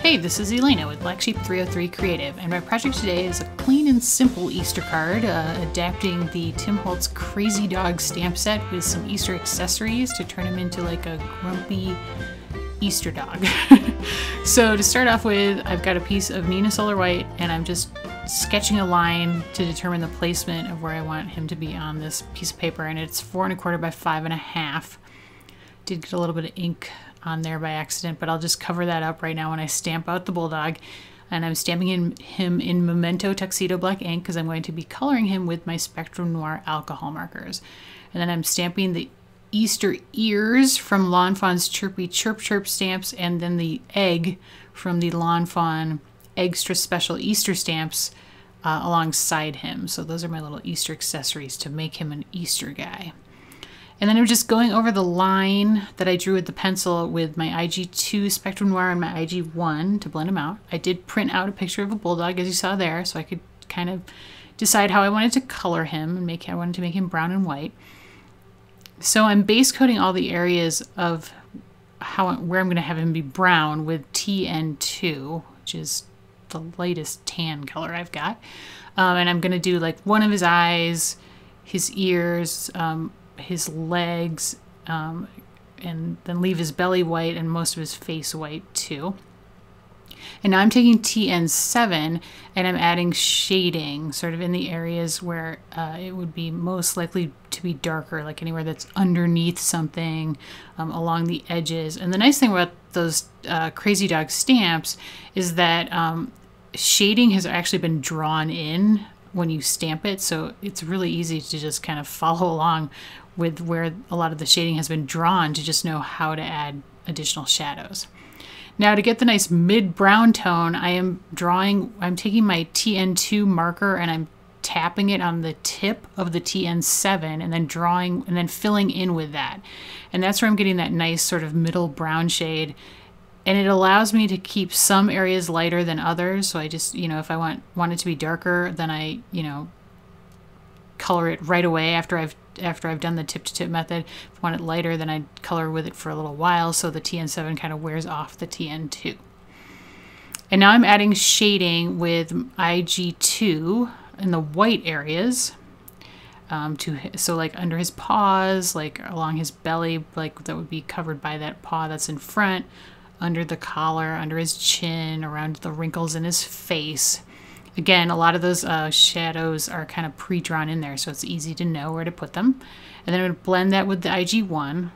Hey, this is Elena with Black Sheep 303 Creative, and my project today is a clean and simple Easter card, adapting the Tim Holtz Crazy Dog stamp set with some Easter accessories to turn him into like a grumpy Easter dog. So to start off with, I've got a piece of Nina Solar White, and I'm just sketching a line to determine the placement of where I want him to be on this piece of paper, and it's 4 1/4 by 5 1/2. Did get a little bit of ink on there by accident, but I'll just cover that up right now when I stamp out the bulldog. And I'm stamping him in Memento Tuxedo black ink because I'm going to be coloring him with my Spectrum Noir alcohol markers. And then I'm stamping the Easter ears from Lawn Fawn's Chirpy Chirp Chirp stamps, and then the egg from the Lawn Fawn Eggstra special Easter stamps alongside him. So those are my little Easter accessories to make him an Easter guy. And then I'm just going over the line that I drew with the pencil with my IG2 Spectrum Noir and my IG1 to blend them out. I did print out a picture of a bulldog, as you saw there, so I could kind of decide how I wanted to color him and I wanted to make him brown and white. So I'm base coating all the areas of where I'm going to have him be brown with TN2, which is the lightest tan color I've got. And I'm going to do like one of his eyes, his ears, his legs, and then leave his belly white and most of his face white too. And now I'm taking TN7 and I'm adding shading sort of in the areas where it would be most likely to be darker, like anywhere that's underneath something, along the edges. And the nice thing about those Crazy Dog stamps is that shading has actually been drawn in when you stamp it, so it's really easy to just kind of follow along with where a lot of the shading has been drawn to just know how to add additional shadows. Now to get the nice mid-brown tone, I'm taking my TN2 marker and I'm tapping it on the tip of the TN7 and then drawing and then filling in with that. And that's where I'm getting that nice sort of middle brown shade. And it allows me to keep some areas lighter than others. So I just, if I want it to be darker, then I, color it right away after I've done the tip-to-tip method. If I want it lighter, then I color with it for a little while so the TN7 kind of wears off the TN2. And now I'm adding shading with IG2 in the white areas. So like under his paws, like along his belly, like that would be covered by that paw that's in front, under the collar, under his chin, around the wrinkles in his face. Again, a lot of those shadows are kind of pre-drawn in there, so it's easy to know where to put them. And then I'm going to blend that with the IG1,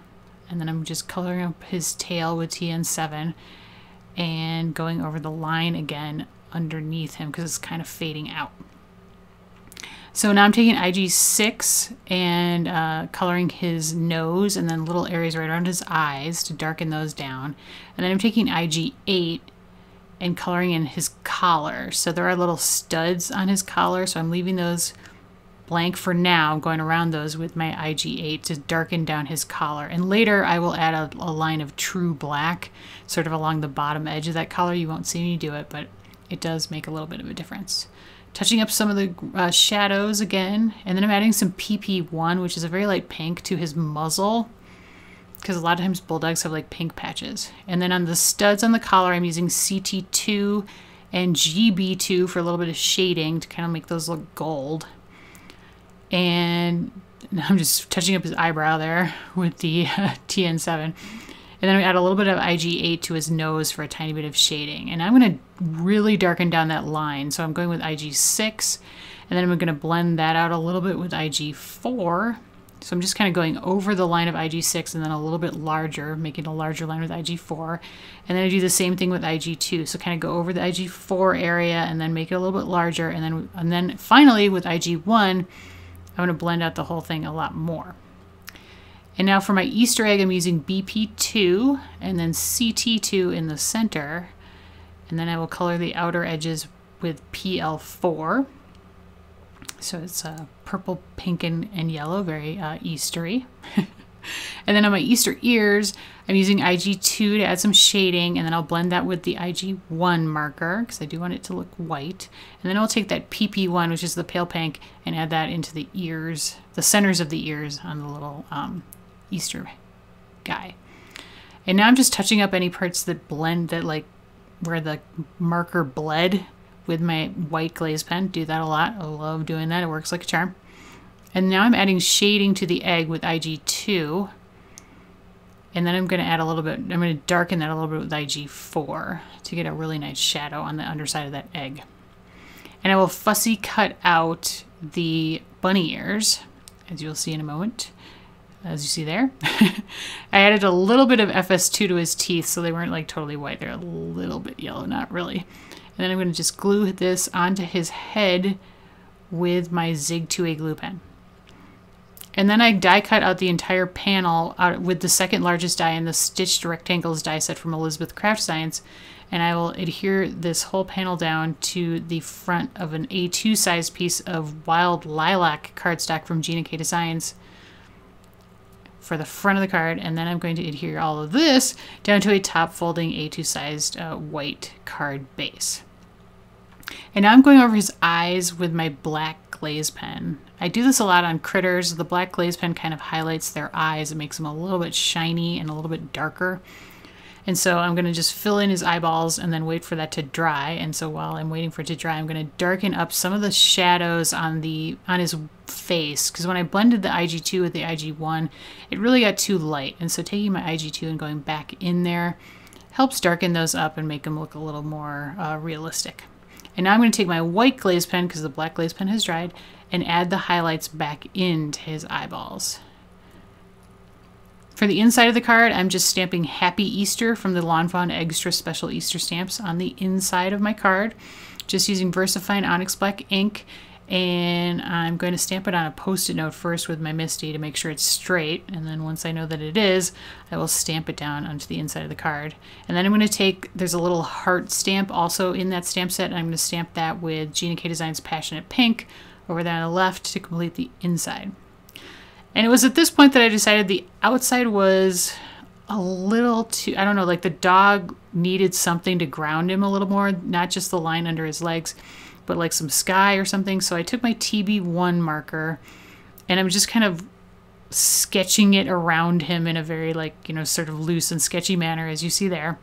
and then I'm just coloring up his tail with TN7 and going over the line again underneath him because it's kind of fading out. So now I'm taking IG6 and coloring his nose and then little areas right around his eyes to darken those down. And then I'm taking IG8 and coloring in his collar. So there are little studs on his collar, so I'm leaving those blank for now. I'm going around those with my IG8 to darken down his collar. And later I will add a line of true black sort of along the bottom edge of that collar. You won't see me do it, but it does make a little bit of a difference. Touching up some of the shadows again, and then I'm adding some PP1, which is a very light pink, to his muzzle, because a lot of times bulldogs have like pink patches. And then on the studs on the collar, I'm using CT2 and GB2 for a little bit of shading to kind of make those look gold. And I'm just touching up his eyebrow there with the TN7. And then I add a little bit of IG8 to his nose for a tiny bit of shading. And I'm going to really darken down that line. So I'm going with IG6, and then I'm going to blend that out a little bit with IG4. So I'm just kind of going over the line of IG6 and then a little bit larger, making a larger line with IG4. And then I do the same thing with IG2. So kind of go over the IG4 area and then make it a little bit larger. And then finally with IG1, I'm going to blend out the whole thing a lot more. And now for my Easter egg, I'm using BP2 and then CT2 in the center. And then I will color the outer edges with PL4. So it's purple, pink, and yellow, very Eastery. And then on my Easter ears, I'm using IG2 to add some shading, and then I'll blend that with the IG1 marker because I do want it to look white. And then I'll take that PP1, which is the pale pink, and add that into the ears, the centers of the ears on the little Easter guy. And now I'm just touching up any parts that blend, that like where the marker bled with my white glaze pen. Do that a lot. I love doing that. It works like a charm. And now I'm adding shading to the egg with IG2. And then I'm going to add a little bit, I'm going to darken that a little bit with IG4 to get a really nice shadow on the underside of that egg. And I will fussy cut out the bunny ears, as you'll see in a moment. As you see there. I added a little bit of FS2 to his teeth, so they weren't like totally white. They're a little bit yellow, not really. And then I'm going to just glue this onto his head with my Zig 2A glue pen. And then I die cut out the entire panel out with the second largest die in the Stitched Rectangles die set from Elizabeth Craft Science. And I will adhere this whole panel down to the front of an A2 size piece of Wild Lilac cardstock from Gina Designs for the front of the card. And then I'm going to adhere all of this down to a top folding A2 sized white card base. And now I'm going over his eyes with my black glaze pen. I do this a lot on critters. The black glaze pen kind of highlights their eyes. It makes them a little bit shiny and a little bit darker. And so I'm going to just fill in his eyeballs and then wait for that to dry. And so while I'm waiting for it to dry, I'm going to darken up some of the shadows on his face. Because when I blended the IG2 with the IG1, it really got too light. And so taking my IG2 and going back in there helps darken those up and make them look a little more realistic. And now I'm going to take my white glaze pen, because the black glaze pen has dried, and add the highlights back into his eyeballs. For the inside of the card, I'm just stamping Happy Easter from the Lawn Fawn Eggstra Special Easter stamps on the inside of my card, just using VersaFine Onyx Black ink. And I'm going to stamp it on a Post-it note first with my Misty to make sure it's straight. And then once I know that it is, I will stamp it down onto the inside of the card. And then I'm going to take, there's a little heart stamp also in that stamp set, and I'm going to stamp that with Gina Designs Passionate Pink over there on the left to complete the inside. And it was at this point that I decided the outside was a little too, I don't know, like the dog needed something to ground him a little more, not just the line under his legs, but like some sky or something. So I took my TB1 marker and I'm just kind of sketching it around him in a very like, you know, sort of loose and sketchy manner, as you see there.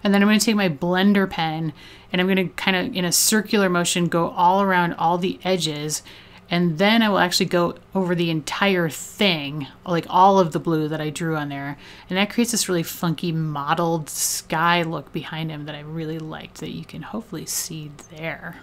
And then I'm going to take my blender pen and I'm going to kind of in a circular motion go all around all the edges. And then I will actually go over the entire thing, like all of the blue that I drew on there. And that creates this really funky mottled sky look behind him that I really liked, that you can hopefully see there.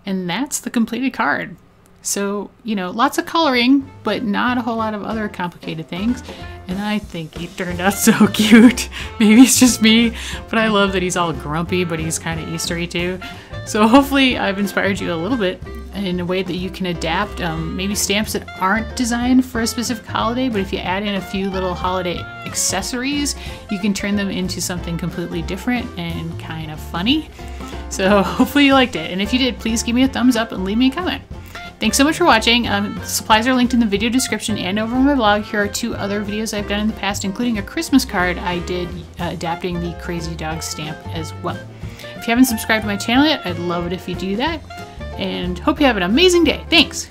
And that's the completed card. So, you know, lots of coloring, but not a whole lot of other complicated things. And I think he turned out so cute. Maybe it's just me, but I love that he's all grumpy, but he's kind of Eastery too. So hopefully I've inspired you a little bit in a way that you can adapt maybe stamps that aren't designed for a specific holiday, but if you add in a few little holiday accessories, you can turn them into something completely different and kind of funny. So hopefully you liked it. And if you did, please give me a thumbs up and leave me a comment. Thanks so much for watching. Supplies are linked in the video description and over on my blog. Here are 2 other videos I've done in the past, including a Christmas card I did adapting the Crazy Dog stamp as well. If you haven't subscribed to my channel yet, I'd love it if you do that. And hope you have an amazing day. Thanks!